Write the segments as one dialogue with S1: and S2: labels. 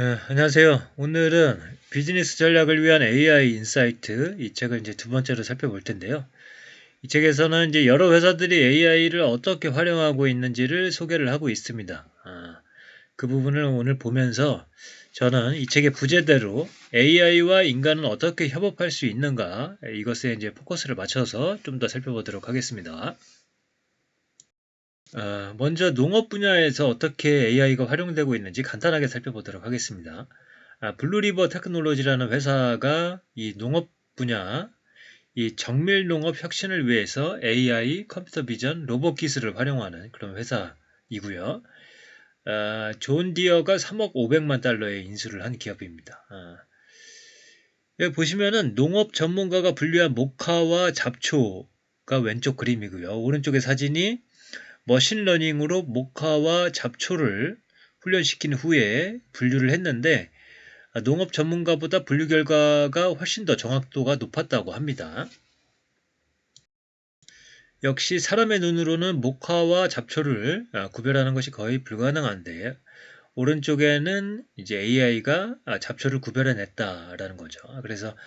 S1: 네, 안녕하세요. 오늘은 비즈니스 전략을 위한 AI 인사이트 이 책을 이제 두 번째로 살펴볼 텐데요. 이 책에서는 이제 여러 회사들이 AI를 어떻게 활용하고 있는지를 소개를 하고 있습니다. 그 부분을 오늘 보면서 저는 이 책의 부제대로 AI와 인간은 어떻게 협업할 수 있는가 이것에 이제 포커스를 맞춰서 좀 더 살펴보도록 하겠습니다. 먼저 농업 분야에서 어떻게 AI가 활용되고 있는지 간단하게 살펴보도록 하겠습니다. 블루리버 테크놀로지라는 회사가 이 농업 분야, 이 정밀 농업 혁신을 위해서 AI, 컴퓨터 비전, 로봇 기술을 활용하는 그런 회사이고요. 존 디어가 3억 500만 달러에 인수를 한 기업입니다. 여기 보시면은 농업 전문가가 분류한 모카와 잡초가 왼쪽 그림이고요. 오른쪽의 사진이 머신러닝으로 모카와 잡초를 훈련시킨 후에 분류를 했는데 농업 전문가보다 분류 결과가 훨씬 더 정확도가 높았다고 합니다. 역시 사람의 눈으로는 모카와 잡초를 구별하는 것이 거의 불가능한데 오른쪽에는 이제 AI가 잡초를 구별해냈다라는 거죠. 그래서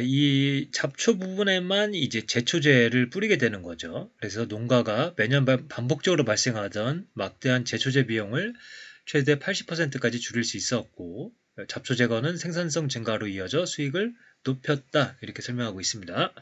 S1: 이 잡초 부분에만 이제 제초제를 뿌리게 되는 거죠. 그래서 농가가 매년 반복적으로 발생하던 막대한 제초제 비용을 최대 80%까지 줄일 수 있었고, 잡초 제거는 생산성 증가로 이어져 수익을 높였다. 이렇게 설명하고 있습니다.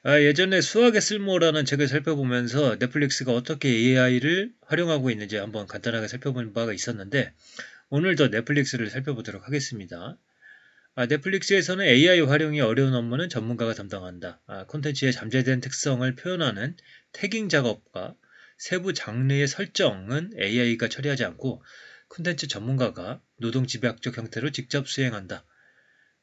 S1: 예전에 수학의 쓸모라는 책을 살펴보면서 넷플릭스가 어떻게 AI를 활용하고 있는지 한번 간단하게 살펴본 바가 있었는데, 오늘도 넷플릭스를 살펴보도록 하겠습니다. 넷플릭스에서는 AI 활용이 어려운 업무는 전문가가 담당한다. 콘텐츠의 잠재된 특성을 표현하는 태깅 작업과 세부 장르의 설정은 AI가 처리하지 않고 콘텐츠 전문가가 노동 집약적 형태로 직접 수행한다.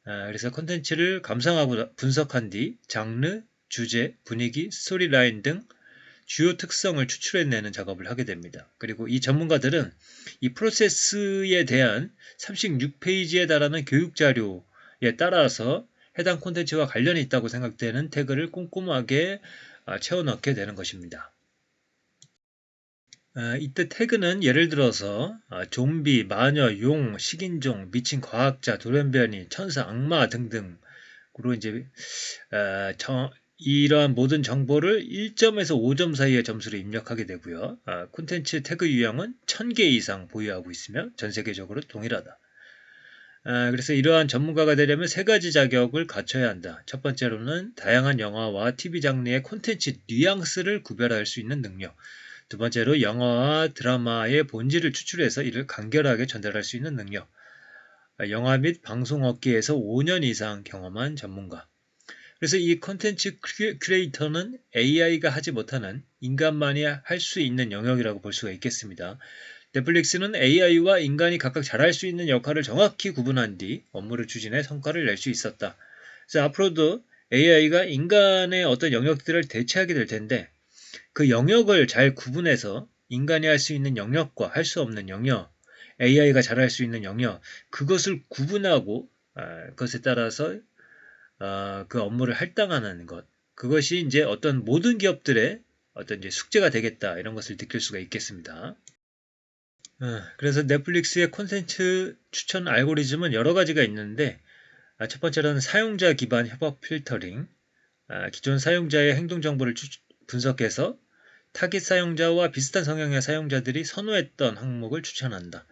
S1: 그래서 콘텐츠를 감상하고 분석한 뒤 장르, 주제, 분위기, 스토리라인 등 주요 특성을 추출해내는 작업을 하게 됩니다. 그리고 이 전문가들은 이 프로세스에 대한 36페이지에 달하는 교육 자료에 따라서 해당 콘텐츠와 관련이 있다고 생각되는 태그를 꼼꼼하게 채워넣게 되는 것입니다. 이때 태그는 예를 들어서 좀비, 마녀, 용, 식인종, 미친 과학자, 돌연변이, 천사, 악마 등등으로 이제 이러한 모든 정보를 1점에서 5점 사이의 점수를 입력하게 되고요. 콘텐츠 태그 유형은 1000개 이상 보유하고 있으며 전 세계적으로 동일하다. 그래서 이러한 전문가가 되려면 세 가지 자격을 갖춰야 한다. 첫 번째로는 다양한 영화와 TV 장르의 콘텐츠 뉘앙스를 구별할 수 있는 능력. 두 번째로 영화와 드라마의 본질을 추출해서 이를 간결하게 전달할 수 있는 능력. 영화 및 방송 업계에서 5년 이상 경험한 전문가. 그래서 이 콘텐츠 크리에이터는 AI가 하지 못하는 인간만이 할 수 있는 영역이라고 볼 수가 있겠습니다. 넷플릭스는 AI와 인간이 각각 잘할 수 있는 역할을 정확히 구분한 뒤 업무를 추진해 성과를 낼 수 있었다. 그래서 앞으로도 AI가 인간의 어떤 영역들을 대체하게 될 텐데 그 영역을 잘 구분해서 인간이 할 수 있는 영역과 할 수 없는 영역, AI가 잘할 수 있는 영역, 그것을 구분하고 그것에 따라서 그 업무를 할당하는 것. 그것이 이제 어떤 모든 기업들의 어떤 이제 숙제가 되겠다 이런 것을 느낄 수가 있겠습니다. 그래서 넷플릭스의 콘텐츠 추천 알고리즘은 여러 가지가 있는데 첫 번째로는 사용자 기반 협업 필터링. 기존 사용자의 행동 정보를 분석해서 타깃 사용자와 비슷한 성향의 사용자들이 선호했던 항목을 추천한다.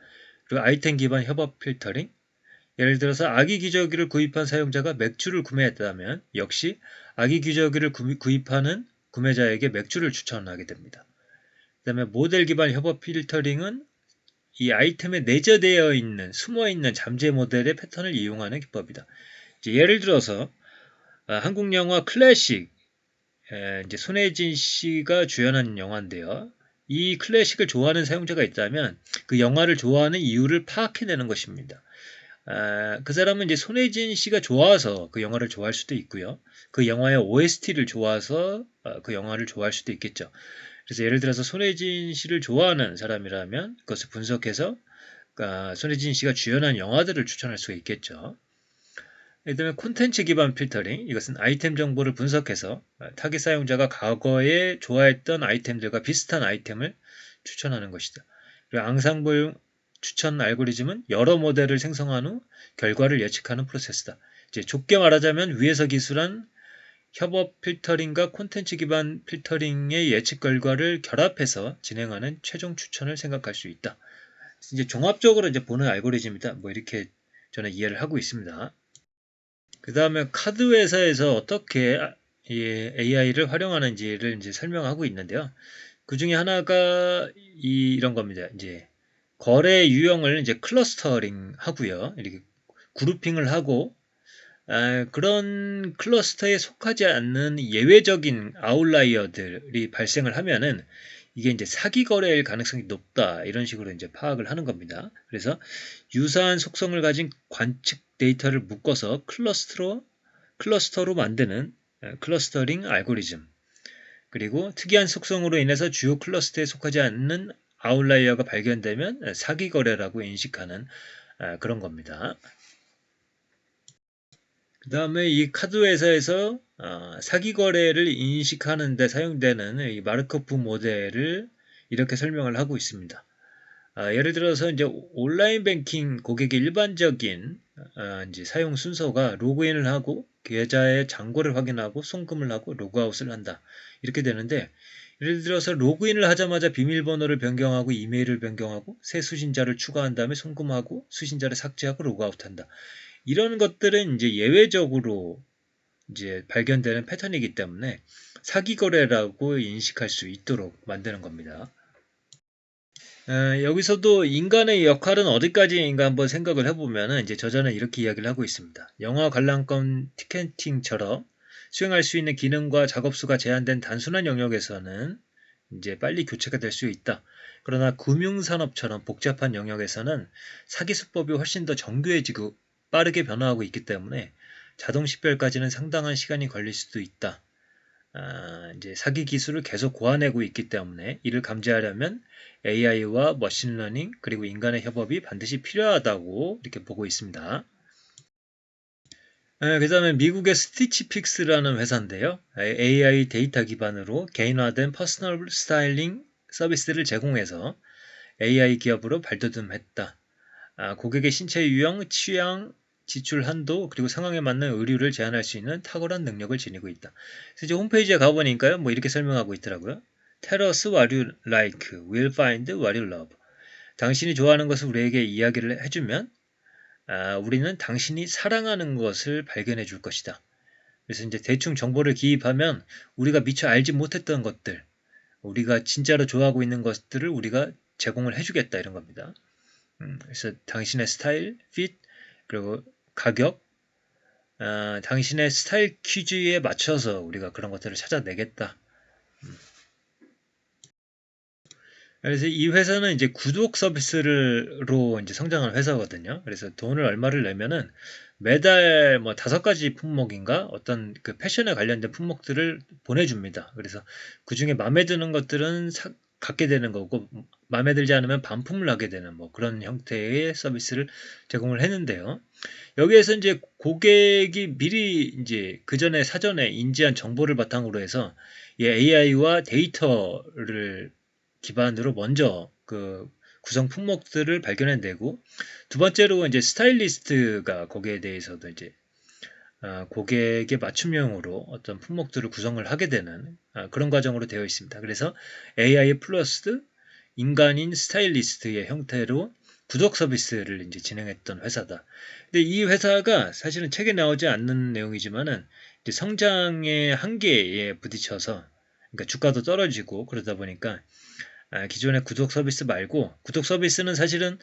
S1: 그리고 아이템 기반 협업 필터링. 예를 들어서 아기 기저귀를 구입한 사용자가 맥주를 구매했다면 역시 아기 기저귀를 구입하는 구매자에게 맥주를 추천하게 됩니다. 그 다음에 모델 기반 협업 필터링은 이 아이템에 내재되어 있는 숨어있는 잠재 모델의 패턴을 이용하는 기법이다. 예를 들어서 한국 영화 클래식 이제 손예진 씨가 주연한 영화인데요. 이 클래식을 좋아하는 사용자가 있다면 그 영화를 좋아하는 이유를 파악해내는 것입니다. 그 사람은 이제 손예진 씨가 좋아서 그 영화를 좋아할 수도 있고요. 그 영화의 OST를 좋아서 그 영화를 좋아할 수도 있겠죠. 그래서 예를 들어서 손예진 씨를 좋아하는 사람이라면 그것을 분석해서 손예진 씨가 주연한 영화들을 추천할 수가 있겠죠. 그다음에 콘텐츠 기반 필터링, 이것은 아이템 정보를 분석해서 타깃 사용자가 과거에 좋아했던 아이템들과 비슷한 아이템을 추천하는 것이다. 그리고 앙상블 추천 알고리즘은 여러 모델을 생성한 후 결과를 예측하는 프로세스다. 이제 좁게 말하자면 위에서 기술한 협업 필터링과 콘텐츠 기반 필터링의 예측 결과를 결합해서 진행하는 최종 추천을 생각할 수 있다. 이제 종합적으로 이제 보는 알고리즘이다. 뭐 이렇게 저는 이해를 하고 있습니다. 그 다음에 카드 회사에서 어떻게 AI를 활용하는지를 이제 설명하고 있는데요. 그 중에 하나가 이런 겁니다. 이제 거래 유형을 이제 클러스터링 하고요. 이렇게 그룹핑을 하고 그런 클러스터에 속하지 않는 예외적인 아웃라이어들이 발생을 하면은 이게 이제 사기 거래일 가능성이 높다. 이런 식으로 이제 파악을 하는 겁니다. 그래서 유사한 속성을 가진 관측 데이터를 묶어서 클러스터로 만드는 클러스터링 알고리즘. 그리고 특이한 속성으로 인해서 주요 클러스터에 속하지 않는 아웃라이어가 발견되면 사기 거래라고 인식하는 그런 겁니다. 그 다음에 이 카드 회사에서 사기 거래를 인식하는 데 사용되는 이 마르코프 모델을 이렇게 설명을 하고 있습니다. 예를 들어서 이제 온라인 뱅킹 고객의 일반적인 이제 사용 순서가 로그인을 하고 계좌의 잔고를 확인하고 송금을 하고 로그아웃을 한다. 이렇게 되는데 예를 들어서 로그인을 하자마자 비밀번호를 변경하고 이메일을 변경하고 새 수신자를 추가한 다음에 송금하고 수신자를 삭제하고 로그아웃한다. 이런 것들은 이제 예외적으로 이제 발견되는 패턴이기 때문에 사기 거래라고 인식할 수 있도록 만드는 겁니다. 여기서도 인간의 역할은 어디까지인가 한번 생각을 해보면 이제 저자는 이렇게 이야기를 하고 있습니다. 영화 관람권 티켓팅처럼 수행할 수 있는 기능과 작업수가 제한된 단순한 영역에서는 이제 빨리 교체가 될 수 있다. 그러나 금융산업처럼 복잡한 영역에서는 사기 수법이 훨씬 더 정교해지고 빠르게 변화하고 있기 때문에 자동 식별까지는 상당한 시간이 걸릴 수도 있다. 이제 사기 기술을 계속 고안하고 있기 때문에 이를 감지하려면 AI와 머신러닝 그리고 인간의 협업이 반드시 필요하다고 이렇게 보고 있습니다. 그 다음에 미국의 스티치픽스라는 회사인데요. AI 데이터 기반으로 개인화된 퍼스널 스타일링 서비스를 제공해서 AI 기업으로 발돋움했다. 고객의 신체 유형, 취향, 지출 한도, 그리고 상황에 맞는 의류를 제안할 수 있는 탁월한 능력을 지니고 있다. 그래서 이제 홈페이지에 가보니까요, 뭐 이렇게 설명하고 있더라고요. Tell us what you like, we'll find what you love. 당신이 좋아하는 것을 우리에게 이야기를 해주면, 우리는 당신이 사랑하는 것을 발견해 줄 것이다. 그래서 이제 대충 정보를 기입하면 우리가 미처 알지 못했던 것들, 우리가 진짜로 좋아하고 있는 것들을 우리가 제공을 해주겠다 이런 겁니다. 그래서 당신의 스타일, 핏, 그리고 가격, 당신의 스타일 퀴즈에 맞춰서 우리가 그런 것들을 찾아내겠다. 그래서 이 회사는 이제 구독 서비스로 이제 성장한 회사거든요. 그래서 돈을 얼마를 내면은 매달 뭐 5가지 품목인가 어떤 그 패션에 관련된 품목들을 보내줍니다. 그래서 그 중에 마음에 드는 것들은 갖게 되는 거고 마음에 들지 않으면 반품을 하게 되는 뭐 그런 형태의 서비스를 제공을 했는데요. 여기에서 이제 고객이 미리 이제 그 전에 사전에 인지한 정보를 바탕으로 해서 AI와 데이터를 기반으로 먼저 그 구성 품목들을 발견해내고 두 번째로 이제 스타일리스트가 거기에 대해서도 이제 고객의 맞춤형으로 어떤 품목들을 구성을 하게 되는 그런 과정으로 되어 있습니다. 그래서 AI 플러스 인간인 스타일리스트의 형태로 구독 서비스를 이제 진행했던 회사다. 근데 이 회사가 사실은 책에 나오지 않는 내용이지만은 이제 성장의 한계에 부딪혀서 그러니까 주가도 떨어지고 그러다 보니까 기존의 구독 서비스 말고 구독 서비스는 사실은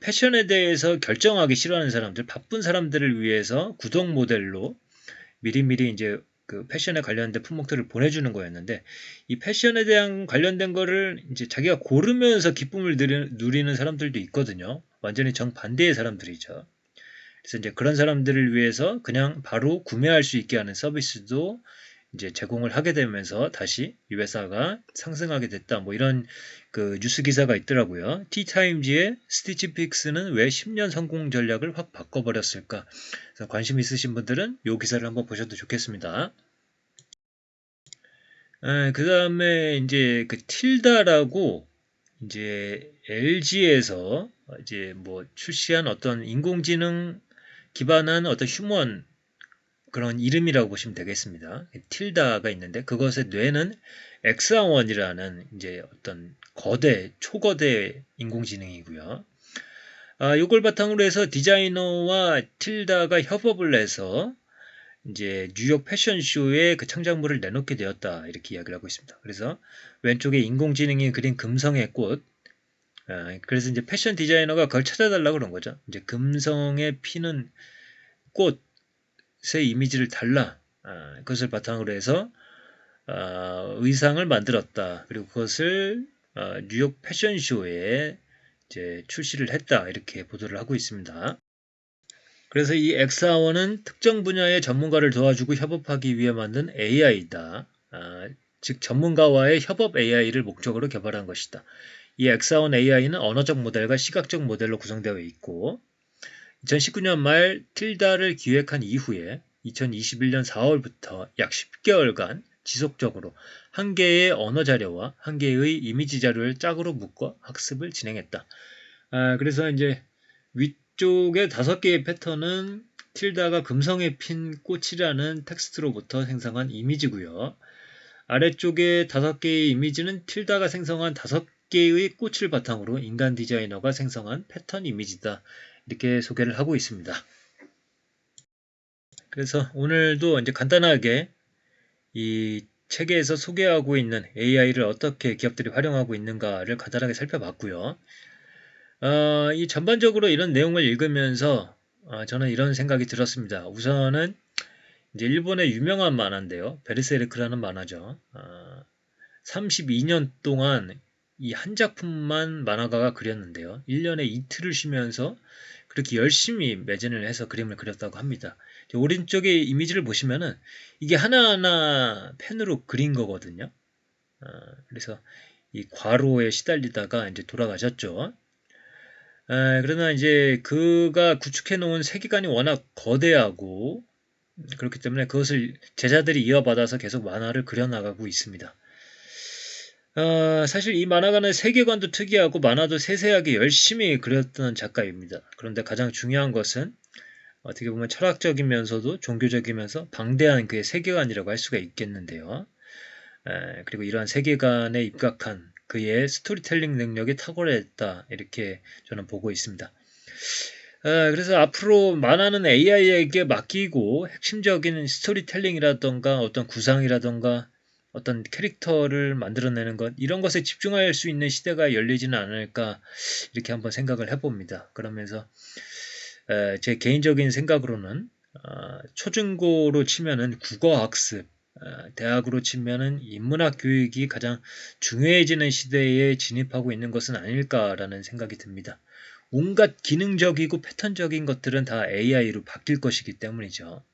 S1: 패션에 대해서 결정하기 싫어하는 사람들, 바쁜 사람들을 위해서 구독 모델로 미리미리 이제 그 패션에 관련된 품목들을 보내주는 거였는데 이 패션에 대한 관련된 거를 이제 자기가 고르면서 기쁨을 누리는 사람들도 있거든요. 완전히 정반대의 사람들이죠. 그래서 이제 그런 사람들을 위해서 그냥 바로 구매할 수 있게 하는 서비스도 이제 제공을 하게 되면서 다시 이 회사가 상승하게 됐다. 뭐 이런 그 뉴스 기사가 있더라고요. 티타임즈의 스티치픽스는 왜 10년 성공 전략을 확 바꿔버렸을까? 그래서 관심 있으신 분들은 이 기사를 한번 보셔도 좋겠습니다. 그 다음에 이제 그 틸다라고 이제 LG에서 이제 뭐 출시한 어떤 인공지능 기반한 어떤 휴먼 그런 이름이라고 보시면 되겠습니다. 틸다가 있는데 그것의 뇌는 엑사원이라는 이제 어떤 초거대 인공지능이고요. 이걸 바탕으로 해서 디자이너와 틸다가 협업을 해서 이제 뉴욕 패션쇼에 그 창작물을 내놓게 되었다. 이렇게 이야기를 하고 있습니다. 그래서 왼쪽에 인공지능이 그린 금성의 꽃. 그래서 이제 패션 디자이너가 그걸 찾아달라고 그런 거죠. 이제 금성에 피는 꽃의 이미지를 달라. 그것을 바탕으로 해서 의상을 만들었다. 그리고 그것을 뉴욕 패션쇼에 이제 출시를 했다. 이렇게 보도를 하고 있습니다. 그래서 이 엑사원은 특정 분야의 전문가를 도와주고 협업하기 위해 만든 AI다. 즉 전문가와의 협업 AI를 목적으로 개발한 것이다. 이 엑사원 AI는 언어적 모델과 시각적 모델로 구성되어 있고 2019년 말 틸다를 기획한 이후에 2021년 4월부터 약 10개월간 지속적으로 한 개의 언어 자료와 한 개의 이미지 자료를 짝으로 묶어 학습을 진행했다. 그래서 이제 위쪽에 5개의 패턴은 틸다가 금성에 핀 꽃이라는 텍스트로부터 생성한 이미지고요. 아래쪽에 5개의 이미지는 틸다가 생성한 5개의 꽃을 바탕으로 인간 디자이너가 생성한 패턴 이미지다. 이렇게 소개를 하고 있습니다. 그래서 오늘도 이제 간단하게 이 책에서 소개하고 있는 AI를 어떻게 기업들이 활용하고 있는가를 간단하게 살펴봤고요. 이 전반적으로 이런 내용을 읽으면서 저는 이런 생각이 들었습니다. 우선은 이제 일본의 유명한 만화인데요. 베르세르크라는 만화죠. 32년 동안 이 한 작품만 만화가가 그렸는데요. 1년에 이틀을 쉬면서 그렇게 열심히 매진을 해서 그림을 그렸다고 합니다. 오른쪽에 이미지를 보시면은 이게 하나하나 펜으로 그린 거거든요. 그래서 이 과로에 시달리다가 이제 돌아가셨죠. 그러나 이제 그가 구축해 놓은 세계관이 워낙 거대하고 그렇기 때문에 그것을 제자들이 이어받아서 계속 만화를 그려나가고 있습니다. 사실 이 만화가는 세계관도 특이하고 만화도 세세하게 열심히 그렸던 작가입니다. 그런데 가장 중요한 것은 어떻게 보면 철학적이면서도 종교적이면서 방대한 그의 세계관이라고 할 수가 있겠는데요. 그리고 이러한 세계관에 입각한 그의 스토리텔링 능력이 탁월했다. 이렇게 저는 보고 있습니다. 그래서 앞으로 만화는 AI에게 맡기고 핵심적인 스토리텔링이라던가 어떤 구상이라던가 어떤 캐릭터를 만들어내는 것 이런 것에 집중할 수 있는 시대가 열리지는 않을까 이렇게 한번 생각을 해봅니다. 그러면서 제 개인적인 생각으로는 초중고로 치면은 국어학습, 대학으로 치면은 인문학 교육이 가장 중요해지는 시대에 진입하고 있는 것은 아닐까라는 생각이 듭니다. 온갖 기능적이고 패턴적인 것들은 다 AI로 바뀔 것이기 때문이죠.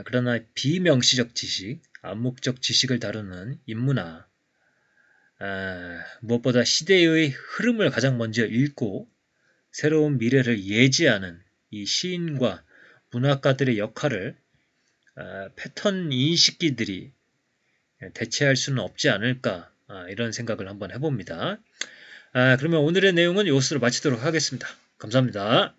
S1: 그러나 비명시적 지식, 암묵적 지식을 다루는 인문학, 무엇보다 시대의 흐름을 가장 먼저 읽고 새로운 미래를 예지하는 이 시인과 문학가들의 역할을 패턴 인식기들이 대체할 수는 없지 않을까 이런 생각을 한번 해봅니다. 그러면 오늘의 내용은 이것으로 마치도록 하겠습니다. 감사합니다.